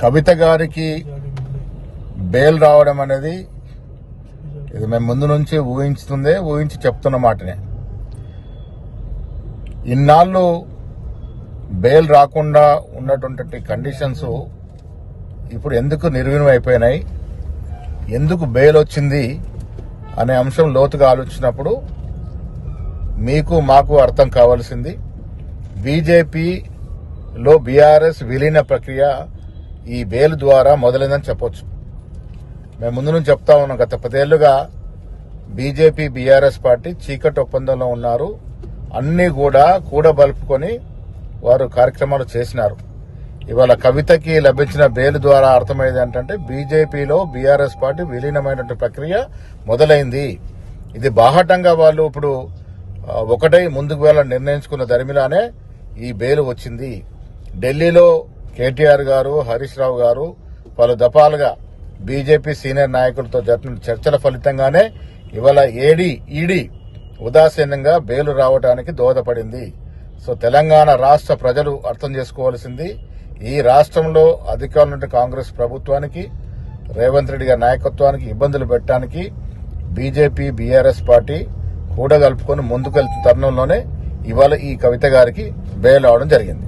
కవిత గారికి బెయిల్ రావడం అనేది ఇది మేము ముందు నుంచి ఊహించి చెప్తున్న మాటనే. ఇన్నాళ్ళు బెయిల్ రాకుండా ఉన్నటువంటి కండిషన్స్ ఇప్పుడు ఎందుకు నిర్వీణం అయిపోయినాయి, ఎందుకు బెయిల్ వచ్చింది అనే అంశం లోతుగా ఆలోచించినప్పుడు మీకు మాకు అర్థం కావాల్సింది బీజేపీలో బీఆర్ఎస్ విలీన ప్రక్రియ ఈ బెయిల్ ద్వారా మొదలైందని చెప్పొచ్చు. మేము ముందు నుంచి చెప్తా ఉన్నాం, గత 10 ఏళ్లుగా బీజేపీ బీఆర్ఎస్ పార్టీ చీకటి ఒప్పందంలో ఉన్నారు. అన్ని కూడా కూడబలుపుకొని వారు కార్యక్రమాలు చేసినారు. ఇవాళ కవితకి లభించిన బెయిల్ ద్వారా అర్థమైంది ఏంటంటే బీజేపీలో బీఆర్ఎస్ పార్టీ విలీనమైనటువంటి ప్రక్రియ మొదలైంది. ఇది బాహాటంగా వాళ్ళు ఇప్పుడు ఒకటై ముందుకు వెళ్ళాలని నిర్ణయించుకున్న దరిమిలానే ఈ బెయిల్ వచ్చింది. ఢిల్లీలో కేటీఆర్ గారు, హరీష్ రావు గారు పలు దఫాలుగా బీజేపీ సీనియర్ నాయకులతో జరిపిన చర్చల ఫలితంగానే ఇవాళ ఈడీ ఉదాసీనంగా బెయిల్ రావడానికి దోహదపడింది. సో తెలంగాణ రాష్ట్ర ప్రజలు అర్థం చేసుకోవాల్సింది, ఈ రాష్ట్రంలో అధికారులు కాంగ్రెస్ ప్రభుత్వానికి, రేవంత్ రెడ్డి గారి నాయకత్వానికి ఇబ్బందులు పెట్టడానికి బీజేపీ బీఆర్ఎస్ పార్టీ కూడగలుపుకొని ముందుకెళ్తున్న తరుణంలోనే ఇవాళ ఈ కవిత గారికి బెయిల్ అవడం జరిగింది.